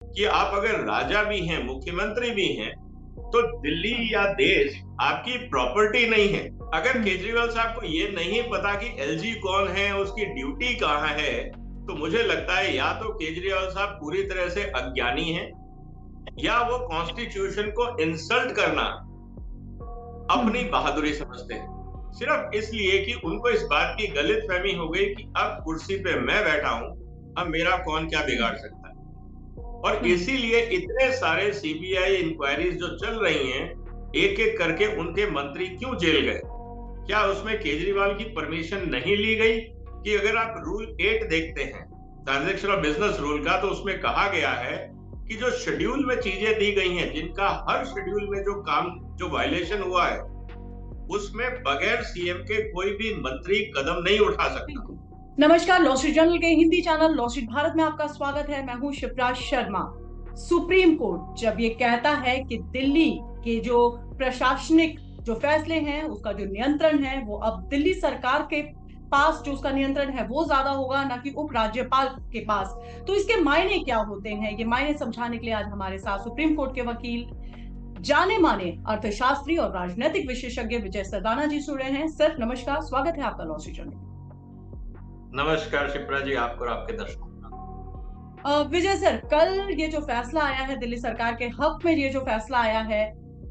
कि आप अगर राजा भी हैं, मुख्यमंत्री भी हैं, तो दिल्ली हम्म। या देश आपकी प्रॉपर्टी नहीं है। अगर हम्म। केजरीवाल साहब को ये नहीं पता कि एलजी कौन है, उसकी ड्यूटी कहाँ है, तो मुझे लगता है या तो केजरीवाल साहब पूरी तरह से अज्ञानी हैं, या वो कॉन्स्टिट्यूशन को इंसल्ट करना अपनी हम्म। बहादुरी समझते हैं, सिर्फ इसलिए कि उनको इस बात की गलत फहमी हो गई कि अब कुर्सी पे मैं बैठा हूं, अब मेरा कौन क्या बिगाड़ हम्म। सकता है। और हम्म। इसीलिए इतने सारे सीबीआई इंक्वायरीज जो चल रही हैं, एक एक करके उनके मंत्री क्यों जेल गए? क्या उसमें केजरीवाल की परमिशन नहीं ली गई? कि अगर आप रूल 8 देखते हैं ट्रांजैक्शन ऑफ बिजनेस रूल का, तो उसमें कहा गया है कि जो शेड्यूल में चीजें दी गई हैं, जिनका हर शेड्यूल में जो काम, जो वायलेशन हुआ है, उसमें बगैर सीएम के कोई भी मंत्री कदम नहीं उठा सकता। बिल्कुल। नमस्कार, लॉ स्ट्रीट जर्नल के Hindi channel law street Bharat में आपका स्वागत है। मैं हूं शिप्रा शर्मा। सुप्रीम कोर्ट जब ये कहता है कि दिल्ली के जो प्रशासनिक जो फैसले हैं उसका जो नियंत्रण है वो अब दिल्ली सरकार के पास, जो उसका नियंत्रण है वो ज्यादा होगा, ना कि उप राज्यपाल के पास, तो इसके मायने क्या होते हैं? ये मायने समझाने के लिए आज हमारे साथ सुप्रीम कोर्ट के वकील, जाने माने अर्थशास्त्री और राजनीतिक विशेषज्ञ विजय सरदाना जी जुड़े हैं। सर नमस्कार, स्वागत है आपका लॉ स्ट्रीट जर्नल में। नमस्कार शिप्रा जी, आपको और आपके दर्शकों का। विजय सर, कल ये जो फैसला आया है दिल्ली सरकार के हक में, ये जो फैसला आया है,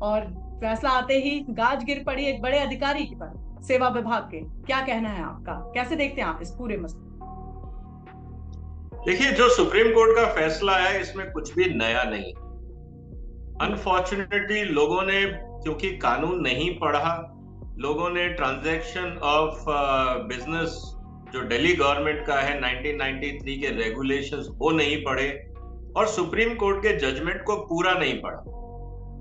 और फैसला आते ही गाज गिर पड़ी एक बड़े अधिकारी के पर, सेवा विभाग के, क्या कहना है आपका? कैसे देखते हैं आप इस पूरे मसले? देखिए, जो सुप्रीम कोर्ट का फैसला है इसमें कुछ भी नया नहीं। हम्म। अनफॉर्चुनेटली लोगों ने, क्योंकि कानून नहीं पढ़ा, लोगों ने ट्रांजैक्शन ऑफ बिजनेस जो दिल्ली गवर्नमेंट का है 1993 के रेगुलेशंस वो नहीं पढ़े, और सुप्रीम कोर्ट के जजमेंट को पूरा नहीं पढ़ा।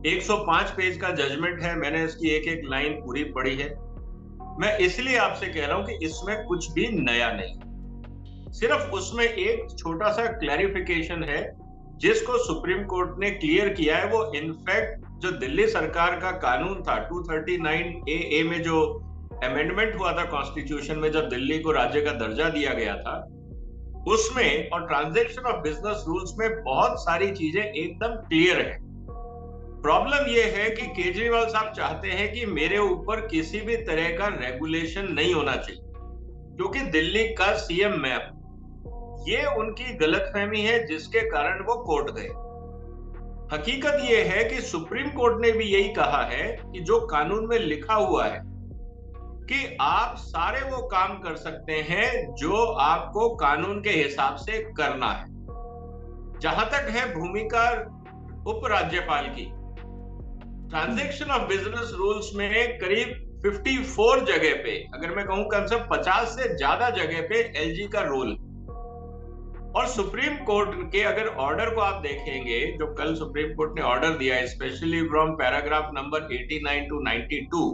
105 पेज का जजमेंट है, मैंने इसकी एक एक लाइन पूरी पढ़ी है। मैं इसलिए आपसे कह रहा हूं कि इसमें कुछ भी नया नहीं, सिर्फ उसमें एक छोटा सा क्लैरिफिकेशन है जिसको सुप्रीम कोर्ट ने क्लियर किया है। वो इनफैक्ट जो दिल्ली सरकार का कानून था 239 ए में जो अमेंडमेंट हुआ था कॉन्स्टिट्यूशन में, जब दिल्ली को राज्य का दर्जा दिया गया था, उसमें और ट्रांजैक्शन ऑफ बिजनेस रूल्स में बहुत सारी चीजें एकदम क्लियर है। प्रॉब्लम यह है कि केजरीवाल साहब चाहते हैं कि मेरे ऊपर किसी भी तरह का रेगुलेशन नहीं होना चाहिए, क्योंकि दिल्ली का सीएम मैं, ये उनकी गलतफहमी है जिसके कारण वो कोर्ट गए। हकीकत ये है कि सुप्रीम कोर्ट ने भी यही कहा है कि जो कानून में लिखा हुआ है कि आप सारे वो काम कर सकते हैं जो आपको कानून के हिसाब से करना है। जहां तक है भूमिका उपराज्यपाल की, हम्म। ट्रांजैक्शन ऑफ बिजनेस रूल्स में करीब 54 जगह पे, अगर मैं कहूं कम से कम 50 से ज्यादा जगह पे एलजी का रोल। और सुप्रीम कोर्ट के अगर ऑर्डर को आप देखेंगे, जो कल सुप्रीम कोर्ट ने ऑर्डर दिया है, specially from paragraph number 89 to 92,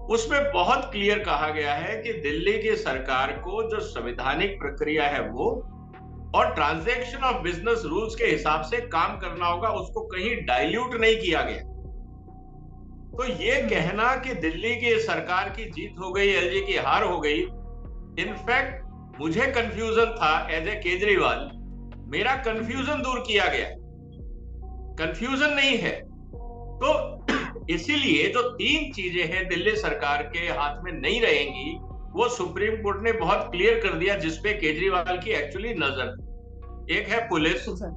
उसमें बहुत क्लियर कहा गया है कि दिल्ली की सरकार को जो संवैधानिक प्रक्रिया है वो और ट्रांजैक्शन ऑफ बिजनेस रूल्स के हिसाब से काम करना होगा, उसको कहीं डाइल्यूट नहीं किया गया। तो ये हम्म। कहना कि दिल्ली की सरकार की जीत हो गई, एलजी की हार हो गई, इनफैक्ट मुझे कंफ्यूजन था एज ए केजरीवाल, मेरा कंफ्यूजन दूर किया गया, कंफ्यूजन नहीं है। तो इसीलिए जो तीन चीजें हैं दिल्ली सरकार के हाथ में नहीं रहेंगी, वो सुप्रीम कोर्ट ने बहुत क्लियर कर दिया, जिसपे केजरीवाल की एक्चुअली नजर। एक है पुलिस, बिल्कुल सर।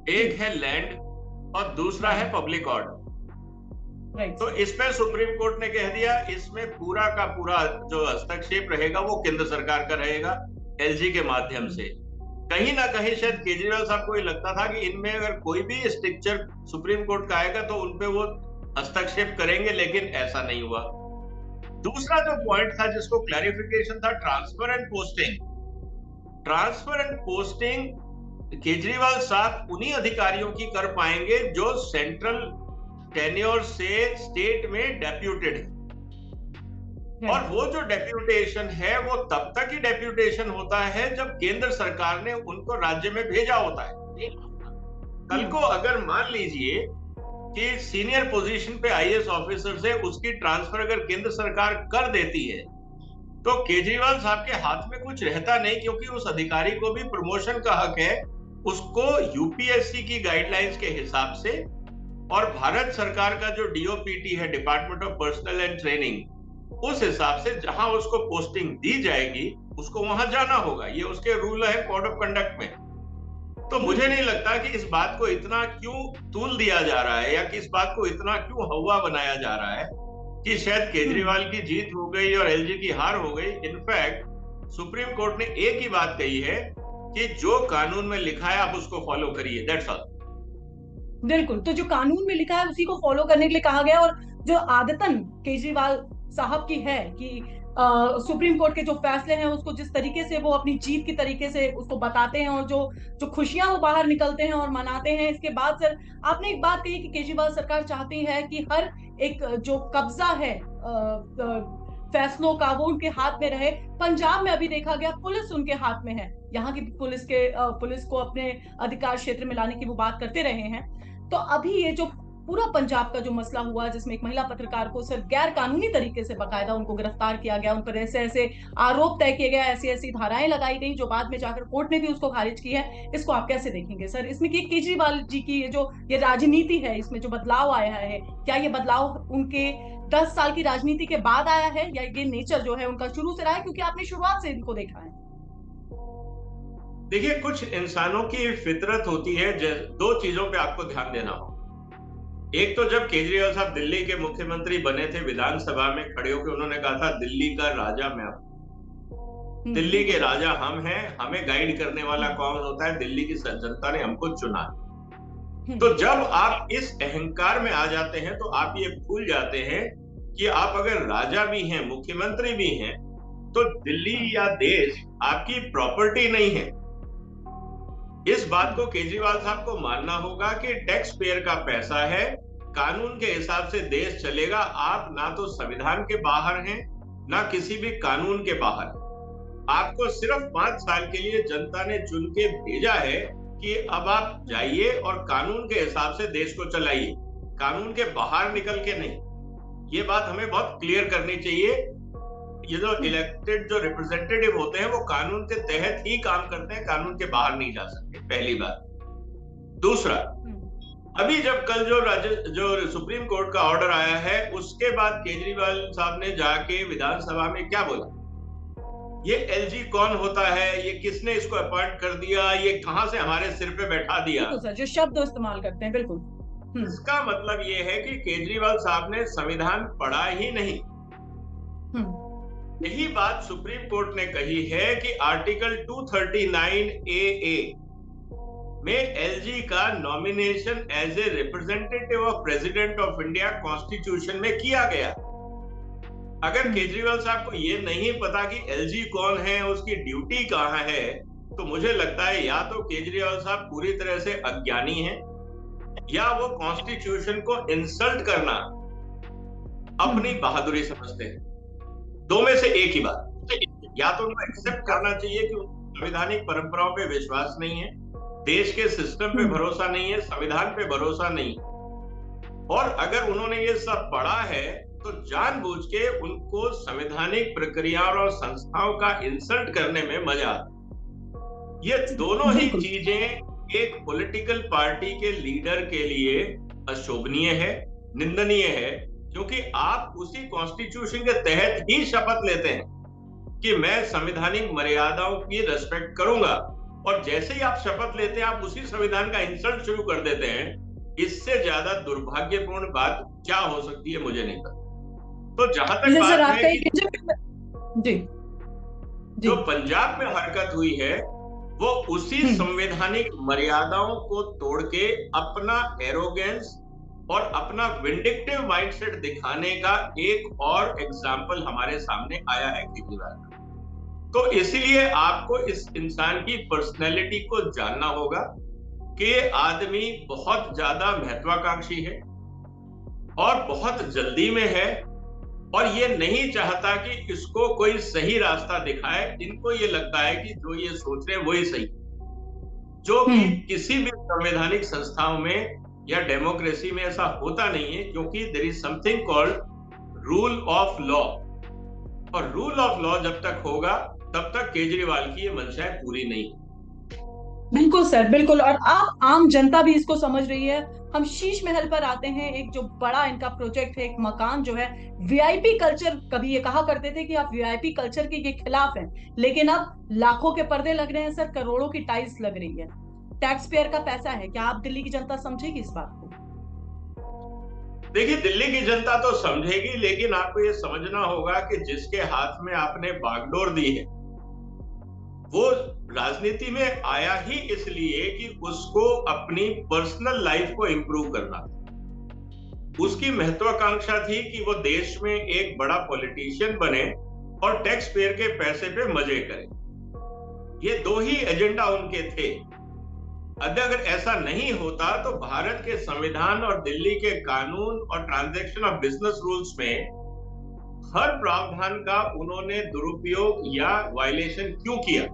जी। एक है लैंड, और दूसरा हाँ है हाँ। Public order. राइट तो सर। इस पे सुप्रीम कोर्ट ने कह दिया, इसमें पूरा का पूरा जो हस्तक्षेप रहेगा वो केंद्र सरकार का रहेगा, एलजी के माध्यम हम्म। से। कहीं ना कहीं शायद केजरीवाल साहब को ये लगता था कि इनमें अगर कोई भी स्ट्रिक्चर सुप्रीम कोर्ट का आएगा तो उनपे वो हस्तक्षेप करेंगे, लेकिन ऐसा नहीं हुआ। दूसरा जो पॉइंट था जिसको क्लैरिफिकेशन था, transfer and posting. Transfer and posting Kejriwal साहब उन्हीं अधिकारियों की कर पाएंगे जो सेंट्रल टेन्योर से स्टेट में डेप्यूटेड है। और राइट। वो जो डेप्यूटेशन है वो तब तक ही डेप्यूटेशन होता है जब केंद्र सरकार ने उनको राज्य में भेजा होता है। कल को हम्म। अगर मान लीजिए कि सीनियर पोजीशन पे आईएएस ऑफिसर से उसकी ट्रांसफर अगर केंद्र सरकार कर देती है, तो केजरीवाल साहब के हाथ में कुछ रहता नहीं, क्योंकि उस अधिकारी को भी प्रमोशन का हक है। उसको यूपीएससी की गाइडलाइंस के हिसाब से और भारत सरकार का जो डीओपीटी है, department of personal and training, उस हिसाब से जहां उसको पोस्टिंग दी जाएगी उसको वहां जाना होगा। ये उसके रूल है कोड ऑफ कंडक्ट में। तो मुझे नहीं लगता कि इस बात को इतना क्यों तूल दिया जा रहा है या कि इस बात को इतना क्यों हवा बनाया जा रहा है कि शायद केजरीवाल की जीत हो गई और एलजी की हार हो गई। इनफैक्ट सुप्रीम कोर्ट ने एक ही बात कही है कि जो कानून में लिखा है आप उसको फॉलो करिए, दैट्स ऑल। बिल्कुल, तो जो कानून में लिखा है उसी को फॉलो करने के लिए कहा गया। और जो आदतन केजरीवाल साहब की है कि सुप्रीम कोर्ट के जो फैसले हैं उसको जिस तरीके से वो अपनी जीत की तरीके से उसको बताते हैं और जो जो खुशियां वो बाहर निकलते हैं और मनाते हैं। इसके बाद सर आपने एक बात कही कि केजरीवाल सरकार चाहती है कि हर एक जो कब्जा है फैसलों का वो उनके हाथ में रहे। पंजाब में अभी देखा गया पुलिस उनके हाथ में है, यहाँ की पुलिस को अपने अधिकार क्षेत्र में लाने की वो बात करते रहे हैं। तो अभी ये जो पूरा पंजाब का जो मसला हुआ जिसमें एक महिला पत्रकार को सिर्फ गैर कानूनी तरीके से बकायदा उनको गिरफ्तार किया गया, उन पर ऐसे ऐसे आरोप तय किए गए, ऐसी ऐसी धाराएं लगाई गई जो बाद में जाकर कोर्ट ने भी उसको खारिज की है। इसको आप कैसे देखेंगे सर? इसमें कि केजरीवाल जी की ये राजनीति है, इसमें जो बदलाव आया है, क्या ये बदलाव उनके 10 साल की राजनीति के बाद आया है या ये नेचर जो है उनका शुरू से रहा है, क्योंकि आपने शुरुआत से इनको देखा है? देखिए, कुछ इंसानों की फितरत होती है, दो चीजों पे आपको ध्यान देना हो। एक तो जब केजरीवाल साहब दिल्ली के मुख्यमंत्री बने थे, विधानसभा में खड़े होकर उन्होंने कहा था दिल्ली का राजा मैं हूं, दिल्ली के राजा हम हैं, हमें गाइड करने वाला कौन होता है, दिल्ली की जनता ने हमको चुना। तो जब आप इस अहंकार में आ जाते हैं तो आप ये भूल जाते हैं कि आप अगर राजा भी हैं, मुख्यमंत्री भी हैं, तो दिल्ली या देश आपकी प्रॉपर्टी नहीं है। इस बात को केजरीवाल साहब को मानना होगा कि टैक्स पेयर का पैसा है, कानून के हिसाब से देश चलेगा। आप ना तो संविधान के बाहर हैं ना किसी भी कानून के बाहर। आपको सिर्फ 5 साल के लिए जनता ने चुन के भेजा है कि अब आप जाइए और कानून के हिसाब से देश को चलाइए, कानून के बाहर निकल के नहीं। ये बात हमें बहुत क्लियर करनी चाहिए। ये जो इलेक्टेड जो रिप्रेजेंटेटिव होते हैं वो कानून के तहत ही काम करते हैं, कानून के बाहर नहीं जा सकते, पहली बात। दूसरा, अभी जब कल जो सुप्रीम कोर्ट का ऑर्डर आया है उसके बाद केजरीवाल साहब ने जाके विधानसभा में क्या बोला, ये एलजी कौन होता है, ये किसने इसको अपॉइंट कर दिया, ये कहां से हमारे सिर पे बैठा दिया। सर जो शब्द इस्तेमाल करते हैं, बिल्कुल। इसका मतलब ये है कि केजरीवाल साहब ने संविधान पढ़ा ही नहीं। यही बात सुप्रीम कोर्ट ने कही है कि आर्टिकल 239AA में एलजी का nomination as a representative of president of India constitution में किया गया। अगर केजरीवाल साहब को ये नहीं पता कि एलजी कौन है, उसकी ड्यूटी कहां है, तो मुझे लगता है या तो केजरीवाल साहब पूरी तरह से अज्ञानी हैं या वो कॉन्स्टिट्यूशन को इंसल्ट करना अपनी बहादुरी समझते हैं। दो में से एक ही बात। या तो उनको एक्सेप्ट करना चाहिए कि संवैधानिक परंपराओं पे विश्वास नहीं है, देश के सिस्टम पे भरोसा नहीं है, संविधान पे भरोसा नहीं, और अगर उन्होंने ये सब पढ़ा है तो जानबूझ के उनको संवैधानिक प्रक्रियाओं और संस्थाओं का इंसल्ट करने में मजा आता। ये दोनों ही चीजें एक पॉलिटिकल पार्टी के लीडर के लिए अशोभनीय है, निंदनीय है, क्योंकि आप उसी कॉन्स्टिट्यूशन के तहत ही शपथ लेते हैं कि मैं संवैधानिक मर्यादाओं की रेस्पेक्ट करूंगा, और जैसे ही आप शपथ लेते हैं आप उसी संविधान का इंसल्ट शुरू कर देते हैं। इससे ज्यादा दुर्भाग्यपूर्ण बात क्या हो सकती है, मुझे नहीं पता। तो जहां तक बात है कि जो पंजाब में हरकत हुई है वो उसी संवैधानिक मर्यादाओं को तोड़ के अपना एरोगेंस और अपना विंडिक्टिव माइंडसेट दिखाने का एक और एग्जाम्पल हमारे सामने आया है केजरीवाल का। तो इसीलिए आपको इस इंसान की पर्सनैलिटी को जानना होगा कि ये आदमी बहुत ज्यादा महत्वाकांक्षी है और बहुत जल्दी में है, और ये नहीं चाहता कि इसको कोई सही रास्ता दिखाए। इनको ये लगता है कि जो ये सोच रहे हैं वही सही, जो कि किसी भी संवैधानिक संस्थाओं में या डेमोक्रेसी में ऐसा होता नहीं है, क्योंकि there is something called rule of law, और रूल ऑफ लॉ जब तक होगा तब तक केजरीवाल की ये मंशाएं पूरी नहीं। बिल्कुल सर, बिल्कुल। और आप आम जनता भी इसको समझ रही है। हम शीश महल पर आते हैं, एक जो बड़ा इनका प्रोजेक्ट है, एक मकान जो है, वीआईपी कल्चर। कभी ये कहा करते थे कि आप वीआईपी कल्चर के खिलाफ हैं, लेकिन अब लाखों के पर्दे लग रहे हैं सर, करोड़ों की टाइल्स लग रही है। टैक्स पेयर का पैसा है। क्या आप दिल्ली की जनता समझेगी इस बात को? देखिए, दिल्ली की जनता तो समझेगी, लेकिन आपको ये समझना होगा कि जिसके हाथ में आपने बागडोर दी है वो राजनीति में आया ही इसलिए कि उसको अपनी पर्सनल लाइफ को इंप्रूव करना था। उसकी महत्वाकांक्षा थी कि वो देश में एक बड़ा पॉलिटिशियन बने और टैक्स पेयर के पैसे पे मजे करे। ये दो ही एजेंडा उनके थे। अगर ऐसा नहीं होता तो भारत के संविधान और दिल्ली के कानून और ट्रांजैक्शन ऑफ बिजनेस रूल्स में हर प्रावधान का उन्होंने दुरुपयोग या वायलेशन क्यों किया,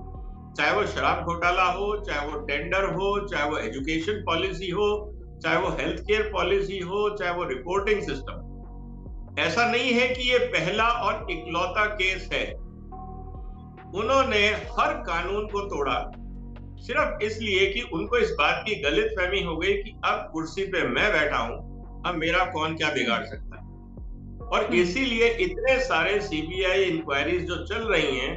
चाहे वो शराब घोटाला हो, चाहे वो टेंडर हो, चाहे वो एजुकेशन पॉलिसी हो, चाहे वो हेल्थ केयर पॉलिसी हो, चाहे वो रिपोर्टिंग सिस्टम। ऐसा नहीं है कि ये पहला और इकलौता केस है। उन्होंने हर कानून को तोड़ा सिर्फ इसलिए कि उनको इस बात की गलतफहमी हो गई कि अब कुर्सी पे मैं बैठा हूं, अब मेरा कौन क्या बिगाड़ सकता है। और इसीलिए इतने सारे सीबीआई इंक्वायरीज जो चल रही हैं,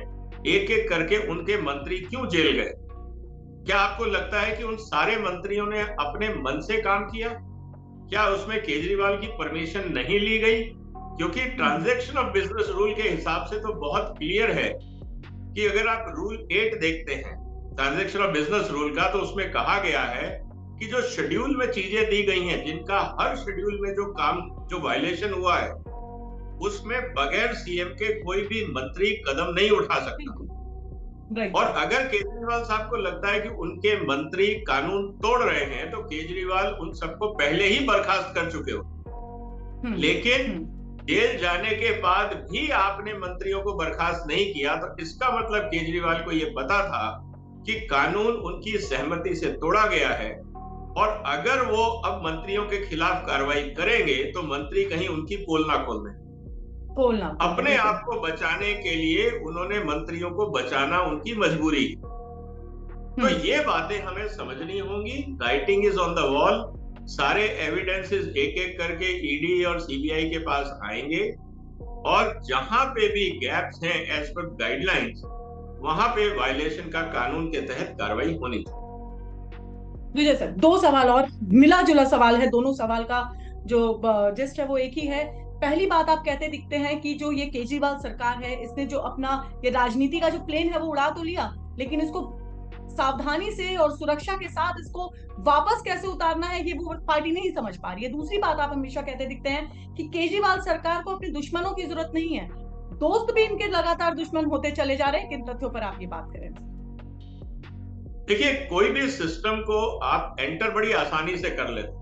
एक एक करके उनके मंत्री क्यों जेल गए। क्या आपको लगता है कि उन सारे मंत्रियों ने अपने मन से काम किया? क्या उसमें केजरीवाल की परमिशन नहीं ली गई? क्योंकि ट्रांजैक्शन ऑफ बिजनेस रूल के हिसाब से तो बहुत क्लियर है कि अगर आप रूल 8 देखते हैं ट्रांजैक्शन ऑफ बिजनेस रूल का, तो उसमें कहा गया है कि जो शेड्यूल में चीजें दी गई हैं, जिनका हर शेड्यूल में जो वायलेशन हुआ है, उसमें बगैर सीएम के कोई भी मंत्री कदम नहीं उठा सकता। और अगर केजरीवाल साहब को लगता है कि उनके मंत्री कानून तोड़ रहे हैं, तो केजरीवाल उन सबको पहले ही बर्खास्त कर चुके हो। लेकिन जेल जाने के बाद भी आपने मंत्रियों को बर्खास्त नहीं किया, तो इसका मतलब केजरीवाल को यह पता था कि कानून उनकी सहमति से तोड़ा गया है। और अगर वो अब मंत्रियों के खिलाफ कार्रवाई करेंगे तो मंत्री कहीं उनकी पोल ना खोल दें। अपने आप को बचाने के लिए उन्होंने मंत्रियों को बचाना उनकी मजबूरी। तो ये बातें हमें समझनी होंगी। Writing is on the wall. सारे एविडेंसेस एक एक करके ईडी और सीबीआई के पास आएंगे, और जहां पे भी गैप्स हैं एज पर गाइडलाइंस, वहां पे वायलेशन का कानून के तहत कार्रवाई होनी चाहिए। विजय सर, दो सवाल और, मिला जुला सवाल है। दोनों सवाल का जो जिस्ट है वो एक ही है। पहली बात, आप कहते दिखते हैं कि जो ये केजरीवाल सरकार है, इसने जो अपना ये राजनीति का जो प्लेन है वो उड़ा तो लिया, लेकिन इसको सावधानी से और सुरक्षा के साथ इसको वापस कैसे उतारना है, ये वो पार्टी नहीं समझ पा रही है। दूसरी बात, आप हमेशा कहते दिखते हैं कि केजरीवाल सरकार को अपने दुश्मनों की जरूरत नहीं है। दोस्त भी इनके लगातार दुश्मन होते चले जा रहे हैं। किन तथ्यों पर आप ये बात करें? देखिए, कोई भी सिस्टम को आप एंटर बड़ी आसानी से कर लेते।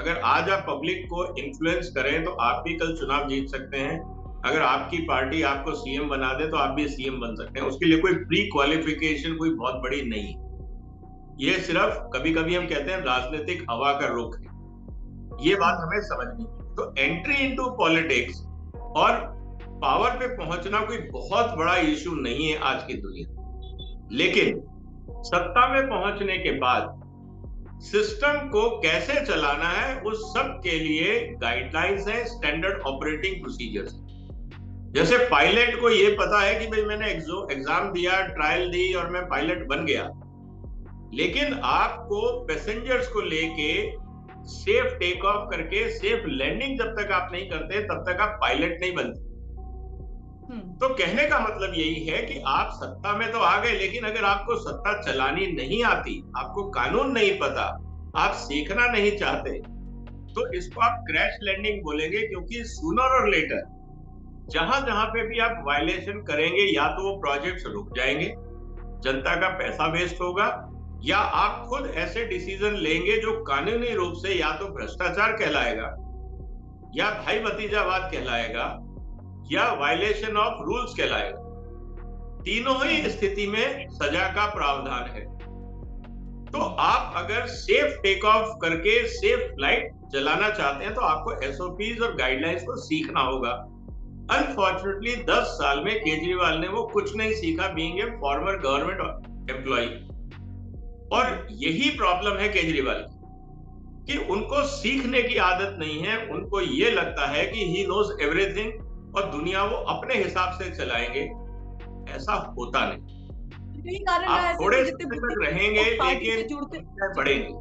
अगर आज आप पब्लिक को इन्फ्लुएंस करें तो आप भी कल चुनाव जीत सकते हैं। अगर आपकी पार्टी आपको सीएम बना दे तो आप भी सीएम बन सकते हैं। उसके लिए कोई प्री क्वालिफिकेशन कोई बहुत बड़ी नहीं। ये सिर्फ कभी कभी हम कहते हैं राजनीतिक हवा का रुख है। ये बात हमें समझनी है। तो एंट्री इनटू पॉलिटिक्स और पावर पे पहुंचना कोई बहुत बड़ा इशू नहीं है आज की दुनिया। लेकिन सत्ता में पहुंचने के बाद सिस्टम को कैसे चलाना है, उस सब के लिए गाइडलाइंस है, स्टैंडर्ड ऑपरेटिंग प्रोसीजर्स। जैसे पायलट को ये पता है कि भाई मैंने एग्जाम दिया, ट्रायल दी और मैं पायलट बन गया, लेकिन आपको पैसेंजर्स को लेके सेफ टेक ऑफ करके सेफ लैंडिंग जब तक आप नहीं करते तब तक आप पायलट नहीं बनते। तो कहने का मतलब यही है कि आप सत्ता में तो आ गए, लेकिन अगर आपको सत्ता चलानी नहीं आती, आपको कानून नहीं पता, आप सीखना नहीं चाहते, तो इसको आप क्रैश लैंडिंग बोलेंगे। क्योंकि सूनर और लेटर जहां जहां पे भी आप वायलेशन करेंगे, या तो वो प्रोजेक्ट्स रुक जाएंगे, जनता का पैसा वेस्ट होगा, या आप खुद ऐसे डिसीजन लेंगे जो कानूनी रूप से या तो भ्रष्टाचार कहलाएगा, या भाई भतीजावाद कहलाएगा, या वायलेशन ऑफ रूल्स कहलाएगा। तीनों ही स्थिति में सजा का प्रावधान है। तो आप अगर सेफ टेक ऑफ करके सेफ फ्लाइट चलाना चाहते हैं तो आपको एसओपीज और गाइडलाइंस को सीखना होगा। अनफॉर्चुनेटली 10 साल में केजरीवाल ने वो कुछ नहीं सीखा, being a farmer government employee. और यही प्रॉब्लम है केजरीवाल की, कि उनको सीखने की आदत नहीं है। उनको ये लगता है कि ही नोज एवरीथिंग और दुनिया वो अपने हिसाब से चलाएंगे। ऐसा होता नहीं। यही कारण रहा आप है सर थोड़े कि जितने समय तक बुद्धिजीवी रहेंगे लोग पार्टी से लेकिन जुड़ते समस्याएं जी, बढ़ेंगी।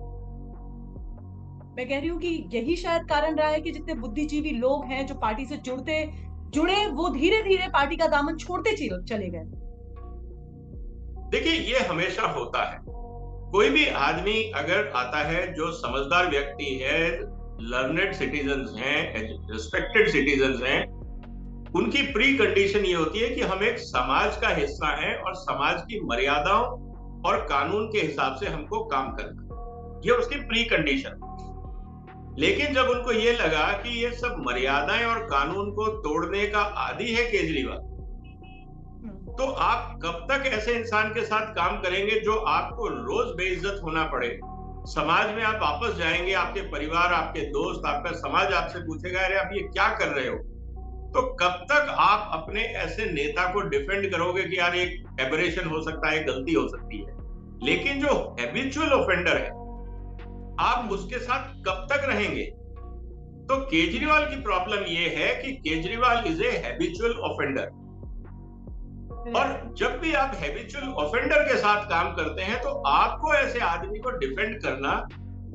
मैं कह रही हूँ कि यही शायद कारण रहा है कि जितने बुद्धिजीवी लोग हैं जो पार्टी से जुड़े वो धीरे धीरे पार्टी का दामन छोड़ते चले गए। देखिए, ये हमेशा होता है। कोई भी आदमी अगर आता है जो समझदार व्यक्ति है, लर्नेड सिटीजन्स हैं, रिस्पेक्टेड सिटीजन्स हैं, उनकी प्री कंडीशन ये होती है कि हम एक समाज का हिस्सा हैं और समाज की मर्यादाओं और कानून के हिसाब से हमको काम करना, ये उसकी प्री कंडीशन। लेकिन जब उनको ये लगा कि ये सब मर्यादाएं और कानून को तोड़ने का आदी है केजरीवाल, तो आप कब तक ऐसे इंसान के साथ काम करेंगे जो आपको रोज बेइज्जत होना पड़े? समाज में आप वापस जाएंगे, आपके परिवार, आपके दोस्त, आपका समाज आपसे पूछेगा अरे आप ये क्या कर रहे हो? तो कब तक आप अपने ऐसे नेता को डिफेंड करोगे कि यार एक एबरेशन हो सकता है, गलती हो सकती है। लेकिन जो हैबिचुअल ऑफेंडर है, आप उसके साथ कब तक रहेंगे? तो केजरीवाल की प्रॉब्लम ये है कि Kejriwal is a habitual offender. और जब भी आप हैबिचुअल ऑफेंडर के साथ काम करते हैं तो आपको ऐसे आदमी को डिफेंड करना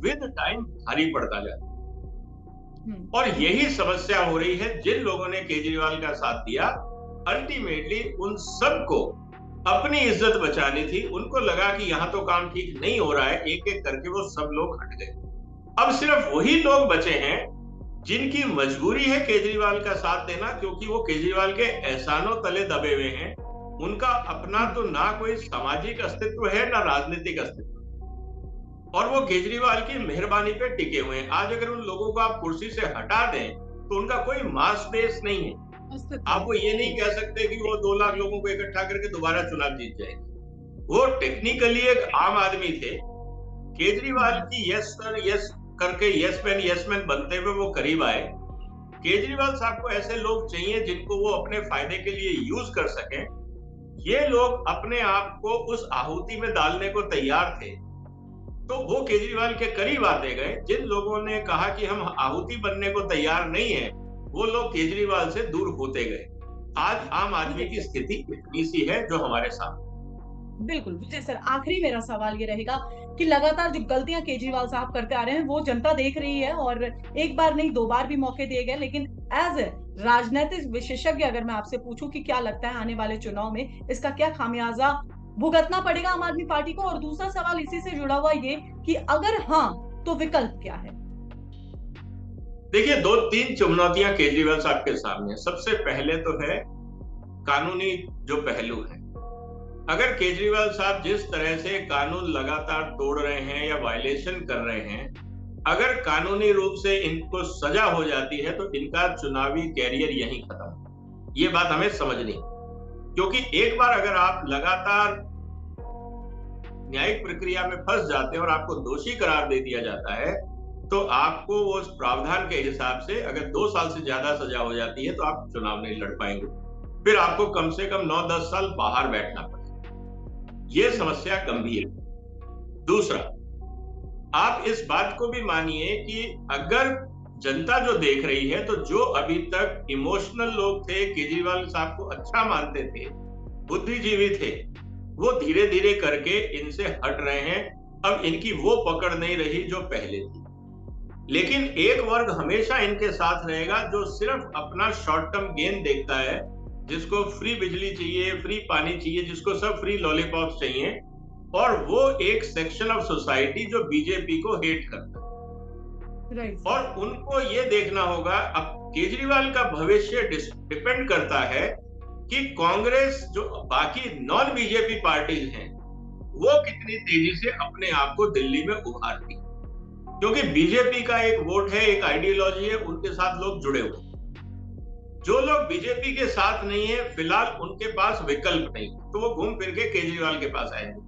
विद टाइम भारी पड़ता जाता है। और यही समस्या हो रही है। जिन लोगों ने केजरीवाल का साथ दिया, अल्टीमेटली उन सबको अपनी इज्जत बचानी थी। उनको लगा कि यहां तो काम ठीक नहीं हो रहा है, एक एक करके वो सब लोग हट गए। अब सिर्फ वही लोग बचे हैं जिनकी मजबूरी है केजरीवाल का साथ देना, क्योंकि वो केजरीवाल के एहसानों तले दबे हुए हैं। उनका अपना तो ना कोई सामाजिक अस्तित्व है ना राजनीतिक अस्तित्व, और वो केजरीवाल की मेहरबानी पे टिके हुए हैं। आज अगर उन लोगों को आप कुर्सी से हटा दें तो उनका कोई मास बेस नहीं है। आप वो ये नहीं कह सकते कि वो 2 लाख लोगों को इकट्ठा करके दोबारा चुनाव जीत जाएंगे। वो टेक्निकली एक आम आदमी थे। केजरीवाल की यस सर यस करके यस मैन बनते हुए वो करीब आए। केजरीवाल साहब को ऐसे लोग चाहिए जिनको वो अपने फायदे के लिए यूज कर सकें। ये लोग अपने आप को उस आहुति में डालने को तैयार थे, तो वो केजरीवाल के करीब आते गए। जिन लोगों ने कहा कि हम आहुति बनने को तैयार नहीं है, वो लोग केजरीवाल से दूर होते गए। आज आम आदमी की स्थिति इतनी सी है जो हमारे सामने। बिल्कुल विजय सर, आखिरी मेरा सवाल ये रहेगा कि लगातार जो गलतियां केजरीवाल साहब करते आ रहे हैं वो जनता देख रही है, और एक बार नहीं 2 बार भी मौके दिए गए, लेकिन एज ए राजनीतिक विशेषज्ञ अगर मैं आपसे पूछूं कि क्या लगता है आने वाले चुनाव में इसका क्या खामियाजा भुगतना पड़ेगा आम आदमी पार्टी को? और दूसरा सवाल इसी से जुड़ा हुआ ये कि अगर हाँ तो विकल्प क्या है? देखिए, 2-3 चुनौतियां केजरीवाल साहब के सामने। सबसे पहले तो है कानूनी जो पहलू है। अगर केजरीवाल साहब जिस तरह से कानून लगातार तोड़ रहे हैं या वायलेशन कर रहे हैं, अगर कानूनी रूप से इनको सजा हो जाती है तो इनका चुनावी कैरियर यहीं खत्म। ये बात हमें समझनी, क्योंकि एक बार अगर आप लगातार न्यायिक प्रक्रिया में फंस जाते हैं और आपको दोषी करार दे दिया जाता है, तो आपको वो उस प्रावधान के हिसाब से अगर 2 साल से ज्यादा सजा हो जाती है तो आप चुनाव नहीं लड़ पाएंगे। फिर आपको कम से कम 9-10 साल बाहर बैठना पड़ेगा। ये समस्या गंभीर है। दूसरा, आप इस बात को भी मानिए कि अगर जनता जो देख रही है, तो जो अभी तक इमोशनल लोग थे, केजरीवाल साहब को अच्छा मानते थे, बुद्धिजीवी थे, वो धीरे धीरे करके इनसे हट रहे हैं। अब इनकी वो पकड़ नहीं रही जो पहले थी। लेकिन एक वर्ग हमेशा इनके साथ रहेगा जो सिर्फ अपना शॉर्ट टर्म गेन देखता है, जिसको फ्री बिजली चाहिए, फ्री पानी चाहिए, जिसको सब फ्री लॉलीपॉप्स चाहिए, और वो एक सेक्शन ऑफ सोसाइटी जो बीजेपी को हेट करता है। और उनको ये देखना होगा, अब केजरीवाल का भविष्य डिपेंड करता है कि कांग्रेस जो बाकी नॉन बीजेपी पार्टीज हैं वो कितनी तेजी से अपने आप को दिल्ली में उभारती, क्योंकि बीजेपी का एक वोट है, एक आइडियोलॉजी है, उनके साथ लोग जुड़े हुए। जो लोग बीजेपी के साथ नहीं है, फिलहाल उनके पास विकल्प नहीं, तो वो घूम फिर के केजरीवाल के पास आएंगे।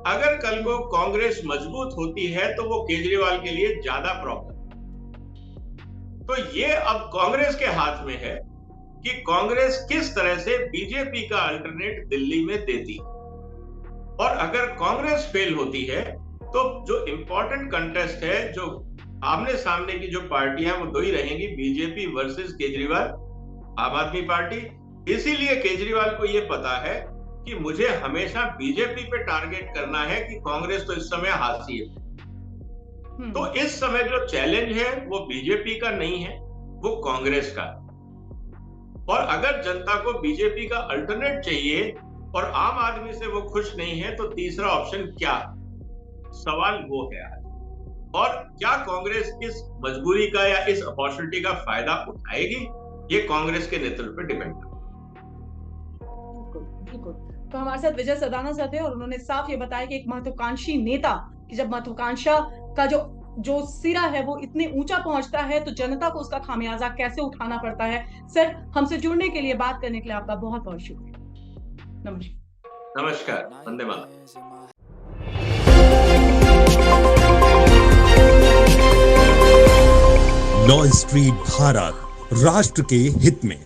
अगर कल को कांग्रेस मजबूत होती है तो वो केजरीवाल के लिए ज्यादा प्रॉब्लम। तो ये अब कांग्रेस के हाथ में है कि कांग्रेस किस तरह से बीजेपी का अल्टरनेट दिल्ली में देती। और अगर कांग्रेस फेल होती है तो जो इंपॉर्टेंट कंटेस्ट है, जो आमने सामने की जो पार्टियां, वो दो ही रहेंगी, बीजेपी वर्सेस केजरीवाल, आम आदमी पार्टी। इसीलिए केजरीवाल को ये पता है कि मुझे हमेशा बीजेपी पे टारगेट करना है कि कांग्रेस तो इस समय हाशिए पे। तो इस समय जो चैलेंज है वो बीजेपी का नहीं है, वो कांग्रेस का। और अगर जनता को बीजेपी का अल्टरनेट चाहिए और आम आदमी से वो खुश नहीं है, तो तीसरा ऑप्शन क्या, सवाल वो है आज। और क्या कांग्रेस इस मजबूरी का या इस अपॉर्चुनिटी का फायदा उठाएगी, ये कांग्रेस के नेतृत्व पर डिपेंड करता है। बिल्कुल। तो हमारे साथ विजय सदाना सर थे और उन्होंने साफ ये बताया कि एक महत्वाकांक्षी नेता की जब महत्वाकांक्षा का जो सिरा है वो इतने ऊंचा पहुंचता है तो जनता को उसका खामियाजा कैसे उठाना पड़ता है। सर, हमसे जुड़ने के लिए, बात करने के लिए आपका बहुत बहुत शुक्रिया। नमस्कार। नमस्कार, वंदे मातरम। लॉ स्ट्रीट भारत, राष्ट्र के हित में।